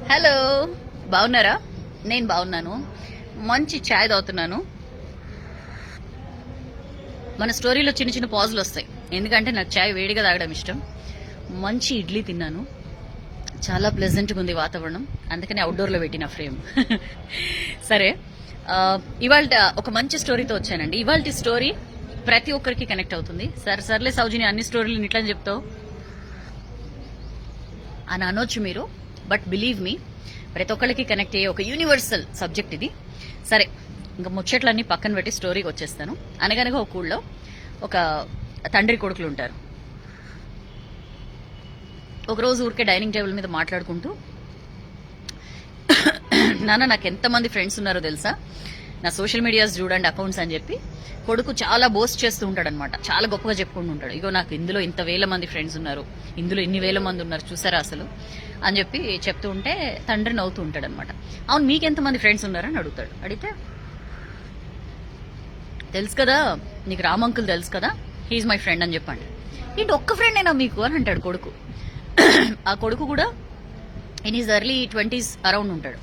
Hello, బాగున్నారా? నేను బాగున్నాను. మంచి ఛాయ్ తాగుతున్నాను. మన స్టోరీలో చిన్న చిన్న పాజులు వస్తాయి, ఎందుకంటే నాకు ఛాయ్ వేడిగా తాగడం ఇష్టం. మంచి ఇడ్లీ తిన్నాను, చాలా ప్లెజెంట్గా ఉంది వాతావరణం, అందుకని అవుట్డోర్లో పెట్టిన ఫ్రేమ్. సరే, ఇవాళ ఒక మంచి స్టోరీతో వచ్చానండి. ఇవాళ స్టోరీ ప్రతి ఒక్కరికి కనెక్ట్ అవుతుంది. సర్లే సౌజని, అన్ని స్టోరీలు ఇట్లా చెప్తావు అని అనొచ్చు మీరు, బట్ బిలీవ్ మీ, ప్రతి ఒక్కరికి కనెక్ట్ అయ్యే ఒక యూనివర్సల్ సబ్జెక్ట్ ఇది. సరే, ఇంకా ముచ్చట్లన్నీ పక్కన పెట్టి స్టోరీకి వచ్చేస్తాను. అనగనగా ఒక ఊళ్ళో ఒక తండ్రి కొడుకులు ఉంటారు. ఒకరోజు ఊరికే డైనింగ్ టేబుల్ మీద మాట్లాడుకుంటూ, నాన్న నాకు ఎంతమంది ఫ్రెండ్స్ ఉన్నారో తెలుసా, నా సోషల్ మీడియాస్ చూడండి అకౌంట్స్ అని చెప్పి కొడుకు చాలా బోస్ట్ చేస్తూ ఉంటాడు అనమాట. చాలా గొప్పగా చెప్పుకుంటూ ఉంటాడు, ఇగో నాకు ఇందులో ఇంత వేల మంది ఫ్రెండ్స్ ఉన్నారు, ఇందులో ఇన్ని వేల మంది ఉన్నారు చూసారా అసలు అని చెప్పి చెప్తూ ఉంటే తండ్రి నవ్వుతూ ఉంటాడు అనమాట. అవును, మీకెంతమంది ఫ్రెండ్స్ ఉన్నారని అడుగుతాడు. అడిగితే, తెలుసు కదా నీకు రామ్ అంకుల్ తెలుసు కదా, హీఈస్ మై ఫ్రెండ్ అని చెప్పండి. ఏంటి ఒక్క ఫ్రెండేనా మీకు అని అంటాడు కొడుకు. ఆ కొడుకు కూడా in is early 20s around ఉంటాడు.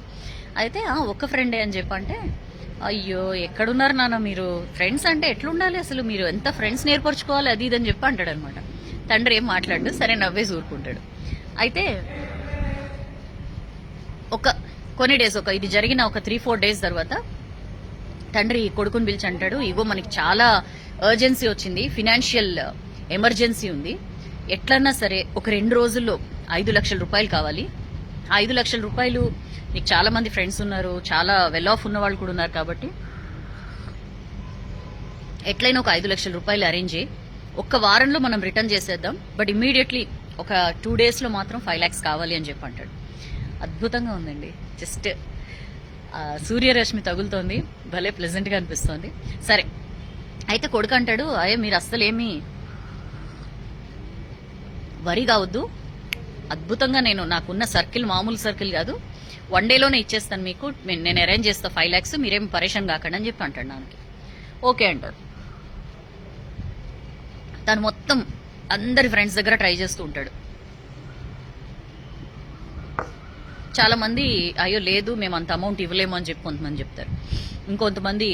అయితే ఒక్క ఫ్రెండే అని చెప్పంటే, అయ్యో ఎక్కడున్నారు నాన్న మీరు, ఫ్రెండ్స్ అంటే ఎట్లుండాలి అసలు, మీరు ఎంత ఫ్రెండ్స్ నేర్పరచుకోవాలి అది ఇది అని చెప్పి అంటాడు అనమాట. తండ్రి ఏం మాట్లాడు, సరే నవ్వేసి ఊరుకుంటాడు. అయితే కొన్ని డేస్, ఇది జరిగిన ఒక 3-4 days తర్వాత తండ్రి కొడుకుని పిలిచి అంటాడు, ఇగో మనకి చాలా అర్జెన్సీ వచ్చింది, ఫినాన్షియల్ ఎమర్జెన్సీ ఉంది, ఎట్లన్నా సరే ఒక 2 రోజుల్లో 5 లక్షల రూపాయలు కావాలి. ఆ 5 లక్షల రూపాయలు, నీకు చాలా మంది ఫ్రెండ్స్ ఉన్నారు, చాలా వెల్ ఆఫ్ ఉన్న వాళ్ళు కూడా ఉన్నారు, కాబట్టి ఎట్లయినా ఒక 5 లక్షల రూపాయలు అరేంజ్ చేయి, ఒక్క వారంలో మనం రిటర్న్ చేసేద్దాం, బట్ ఇమ్మీడియట్లీ ఒక 2 daysలో మాత్రం 5 lakhs కావాలి అని చెప్పి అంటాడు. అద్భుతంగా ఉందండి, జస్ట్ సూర్యరశ్మి తగులుతోంది, భలే ప్లెజెంట్గా అనిపిస్తోంది. సరే, అయితే కొడుకు అంటాడు, అయ్యే మీరు అస్సలు ఏమి వరి కావద్దు, అద్భుతంగా నాకున్న సర్కిల్ మామూలు సర్కిల్ కాదు, 1 dayలోనే ఇచ్చేస్తాను మీకు, నేను అరేంజ్ చేస్తా 5 lakhs, మీరేం పరేషాన్ కాకండి అని చెప్పి అంటాడు నాన్నకి. ఓకే అంటాడు. తను మొత్తం అందరి ఫ్రెండ్స్ దగ్గర ట్రై చేస్తూ ఉంటాడు. చాలా మంది అయ్యో లేదు మేము అంత అమౌంట్ ఇవ్వలేము అని చెప్పి కొంతమంది చెప్తారు. ఇంకొంతమంది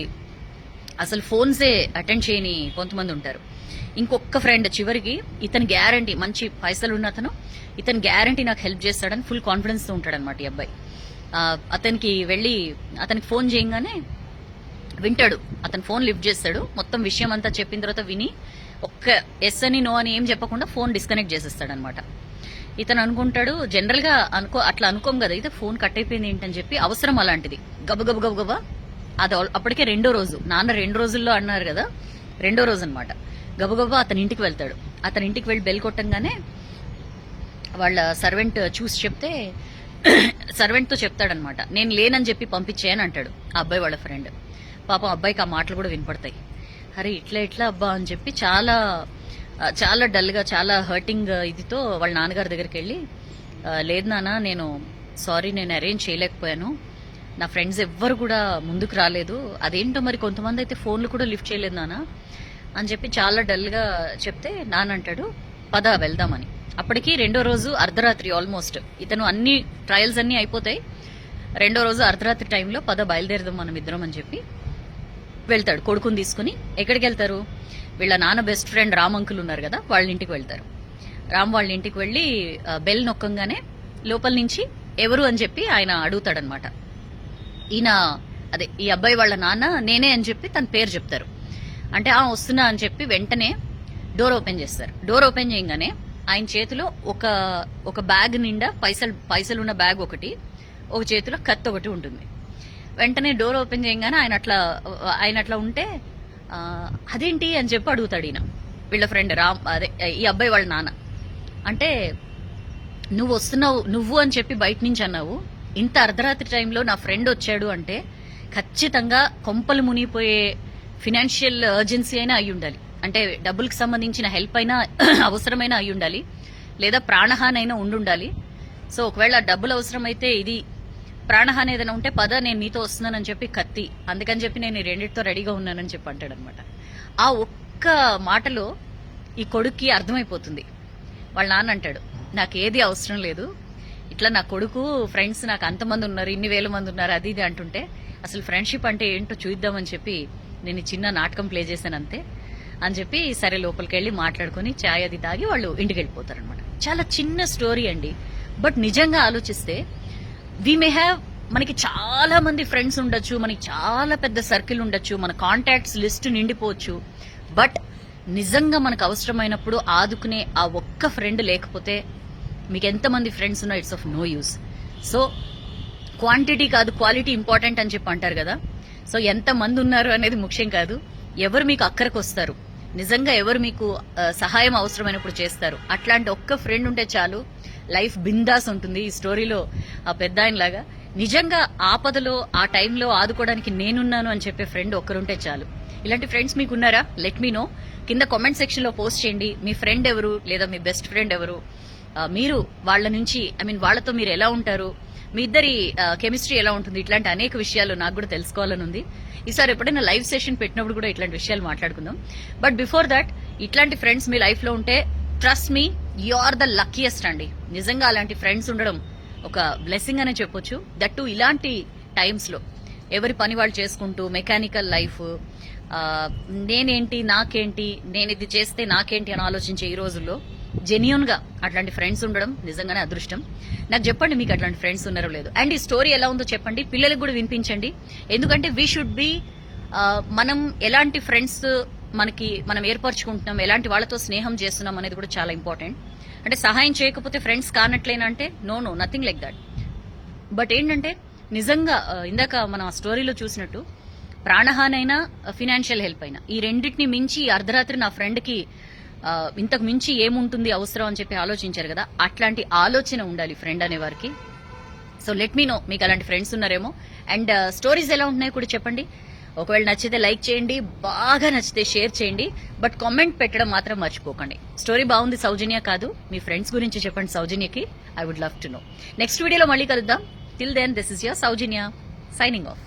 అసలు ఫోన్సే అటెండ్ చేయని కొంతమంది ఉంటారు. ఇంకొక ఫ్రెండ్ చివరికి, ఇతని గ్యారంటీ, మంచి పైసలు ఉన్న అతను, ఇతని గ్యారంటీ నాకు హెల్ప్ చేస్తాడని ఫుల్ కాన్ఫిడెన్స్తో ఉంటాడనమాట ఈ అబ్బాయి. అతనికి ఫోన్ చేయగానే వింటాడు, అతను ఫోన్ లిఫ్ట్ చేస్తాడు, మొత్తం విషయం అంతా చెప్పిన తర్వాత విని ఒక్క ఎస్ అని నో అని ఏం చెప్పకుండా ఫోన్ డిస్కనెక్ట్ చేసేస్తాడనమాట. ఇతను అనుకుంటాడు, జనరల్గా అట్లా అనుకోం కదా, అయితే ఫోన్ కట్ అయిపోయింది ఏంటని చెప్పి, అవసరం అలాంటిది, గబగబ అది అప్పటికే 2వ రోజు, నాన్న 2 రోజుల్లో అన్నారు కదా, 2వ రోజు అనమాట. గబగబా అతని ఇంటికి వెళ్తాడు. అతని ఇంటికి వెళ్ళి బెల్ కొట్టంగానే వాళ్ళ సర్వెంట్ చూసి చెప్తే, సర్వెంట్తో చెప్తాడనమాట, నేను లేనని చెప్పి పంపించేయని అంటాడు ఆ అబ్బాయి వాళ్ళ ఫ్రెండ్. పాపం అబ్బాయికి ఆ మాటలు కూడా వినపడతాయి. అరే ఇట్లా అబ్బా అని చెప్పి చాలా చాలా డల్గా, చాలా హర్టింగ్ ఇదితో వాళ్ళ నాన్నగారి దగ్గరికి వెళ్ళి, లేదు నాన్న నేను అరేంజ్ చేయలేకపోయాను, నా ఫ్రెండ్స్ ఎవ్వరు కూడా ముందుకు రాలేదు, అదేంటో మరి కొంతమంది అయితే ఫోన్లు కూడా లిఫ్ట్ చేయలేదు నాన్న అని చెప్పి చాలా డల్గా చెప్తే, నాన్న అంటాడు పద వెళ్దామని. అప్పటికి 2వ రోజు అర్ధరాత్రి, ఆల్మోస్ట్ ఇతను అన్ని ట్రయల్స్ అన్నీ అయిపోతాయి. 2వ రోజు అర్ధరాత్రి టైంలో పద బయలుదేరదాం మనం ఇద్దరం అని చెప్పి వెళ్తాడు కొడుకుని తీసుకుని. ఎక్కడికి వెళ్తారు, వీళ్ళ నాన్న బెస్ట్ ఫ్రెండ్ రామ్ అంకుల్ ఉన్నారు కదా, వాళ్ళ ఇంటికి వెళ్తారు. రామ్ వాళ్ళ ఇంటికి వెళ్ళి బెల్ నొక్కంగానే లోపల నుంచి ఎవరు అని చెప్పి ఆయన అడుగుతాడనమాట. ఈ అబ్బాయి వాళ్ళ నాన్న నేనే అని చెప్పి తన పేరు చెప్తారు. అంటే వస్తున్నా అని చెప్పి వెంటనే డోర్ ఓపెన్ చేస్తారు. డోర్ ఓపెన్ చేయగానే ఆయన చేతిలో ఒక బ్యాగ్ నిండా పైసలు ఉన్న బ్యాగ్ ఒకటి, ఒక చేతిలో కత్తి ఒకటి ఉంటుంది. వెంటనే డోర్ ఓపెన్ చేయగానే ఆయన అట్లా ఉంటే, అదేంటి అని చెప్పి అడుగుతాడు ఈయన, వీళ్ళ ఫ్రెండ్ ఈ అబ్బాయి వాళ్ళ నాన్న. అంటే నువ్వు అని చెప్పి బయట నుంచి అన్నావు, ఇంత అర్ధరాత్రి టైంలో నా ఫ్రెండ్ వచ్చాడు అంటే ఖచ్చితంగా కొంపలు మునిగిపోయే ఫినాన్షియల్ ఎర్జెన్సీ అయినా అయి ఉండాలి, అంటే డబ్బులకు సంబంధించిన హెల్ప్ అయినా అవసరమైనా అయి ఉండాలి, లేదా ప్రాణహాని అయినా ఉండాలి. సో ఒకవేళ డబ్బులు అవసరమైతే, ఇది ప్రాణహాని ఏదైనా ఉంటే పద నేను నీతో వస్తున్నానని చెప్పి కత్తి, అందుకని చెప్పి నేను ఈ రెండింటితో రెడీగా ఉన్నానని చెప్పి అంటాడు అనమాట. ఆ ఒక్క మాటలో ఈ కొడుక్కి అర్థమైపోతుంది. వాళ్ళ నాన్న అంటాడు, నాకేది అవసరం లేదు, ఇట్లా నా కొడుకు ఫ్రెండ్స్ నాకు అంతమంది ఉన్నారు, ఇన్ని వేల మంది ఉన్నారు, అది ఇది అంటుంటే అసలు ఫ్రెండ్షిప్ అంటే ఏంటో చూద్దామని చెప్పి నేను ఈ చిన్న నాటకం ప్లే చేశాను అంతే అని చెప్పి సరే లోపలికి వెళ్ళి మాట్లాడుకుని చాయ్ అది తాగి వాళ్ళు ఇంటికి వెళ్ళిపోతారనమాట. చాలా చిన్న స్టోరీ అండి, బట్ నిజంగా ఆలోచిస్తే వి మే హ్యావ్, మనకి చాలా మంది ఫ్రెండ్స్ ఉండొచ్చు, మనకి చాలా పెద్ద సర్కిల్ ఉండొచ్చు, మన కాంటాక్ట్స్ లిస్ట్ నిండిపోవచ్చు, బట్ నిజంగా మనకు అవసరమైనప్పుడు ఆదుకునే ఆ ఒక్క ఫ్రెండ్ లేకపోతే మీకు ఎంతమంది ఫ్రెండ్స్ ఉన్నా it's of no use. So quantity కాదు క్వాలిటీ ఇంపార్టెంట్ అని చెప్పి అంటారు కదా. సో ఎంతమంది ఉన్నారు అనేది ముఖ్యం కాదు, ఎవరు మీకు అక్కరకు వస్తారు, నిజంగా ఎవరు మీకు సహాయం అవసరమైనప్పుడు చేస్తారు, అట్లాంటి ఒక్క ఫ్రెండ్ ఉంటే చాలు, లైఫ్ బిందాస్ ఉంటుంది. ఈ స్టోరీలో ఆ పెద్ద ఆయనలాగా నిజంగా ఆపదలో ఆ టైంలో ఆదుకోవడానికి నేనున్నాను అని చెప్పే ఫ్రెండ్ ఒక్కరుంటే చాలు. ఇలాంటి ఫ్రెండ్స్ మీకు ఉన్నారా? Let me know. కింద కామెంట్ సెక్షన్ లో పోస్ట్ చేయండి. మీ ఫ్రెండ్ ఎవరు, లేదా మీ బెస్ట్ ఫ్రెండ్ ఎవరు, మీరు వాళ్ళ నుంచి వాళ్ళతో మీరు ఎలా ఉంటారు, మీ ఇద్దరి కెమిస్ట్రీ ఎలా ఉంటుంది, ఇట్లాంటి అనేక విషయాలు నాకు కూడా తెలుసుకోవాలని ఉంది. ఈసారి ఎప్పుడైనా లైవ్ సెషన్ పెట్టినప్పుడు కూడా ఇట్లాంటి విషయాలు మాట్లాడుకుందాం. బట్ బిఫోర్ దాట్, ఇట్లాంటి ఫ్రెండ్స్ మీ లైఫ్ లో ఉంటే trust me, you are the luckiest అండి. నిజంగా అలాంటి ఫ్రెండ్స్ ఉండడం ఒక బ్లెస్సింగ్ అనే చెప్పొచ్చు. దట్ టు ఇలాంటి టైమ్స్ లో ఎవరి పని వాళ్ళు చేసుకుంటూ మెకానికల్ లైఫ్, నేనేంటి నాకేంటి, నేను ఇది చేస్తే నాకేంటి అని ఆలోచించే ఈ రోజుల్లో జెన్యూన్ గా అట్లాంటి ఫ్రెండ్స్ ఉండడం నిజంగానే అదృష్టం. నాకు చెప్పండి మీకు అట్లాంటి ఫ్రెండ్స్ ఉన్నారో లేదు, అండ్ ఈ స్టోరీ ఎలా ఉందో చెప్పండి, పిల్లలకు కూడా వినిపించండి. ఎందుకంటే వీ షుడ్ బి, మనం ఎలాంటి ఫ్రెండ్స్ మనం ఏర్పరచుకుంటున్నాం, ఎలాంటి వాళ్ళతో స్నేహం చేస్తున్నాం అనేది కూడా చాలా ఇంపార్టెంట్. అంటే సహాయం చేయకపోతే ఫ్రెండ్స్ కానట్లేనంటే no nothing like that. But ఏంటంటే నిజంగా ఇందాక మనం ఆ స్టోరీలో చూసినట్టు ప్రాణహానైనా ఫినాన్షియల్ హెల్ప్ అయినా, ఈ రెండింటిని మించి అర్ధరాత్రి నా ఫ్రెండ్ కి ఇంతకు మించి ఏముంటుంది అవసరం అని చెప్పి ఆలోచించారు కదా, అట్లాంటి ఆలోచన ఉండాలి ఫ్రెండ్ అనే వారికి. సో లెట్ మీ నో మీకు అలాంటి ఫ్రెండ్స్ ఉన్నారేమో, అండ్ స్టోరీస్ ఎలా ఉంటున్నాయో కూడా చెప్పండి. ఒకవేళ నచ్చితే లైక్ చేయండి, బాగా నచ్చితే షేర్ చేయండి, బట్ కామెంట్ పెట్టడం మాత్రం మర్చిపోకండి. స్టోరీ బాగుంది సౌజన్య కాదు, మీ ఫ్రెండ్స్ గురించి చెప్పండి సౌజన్యకి. I would love to know. Next వీడియోలో మళ్ళీ కలుద్దాం. Till then, this is your Soujanya signing of.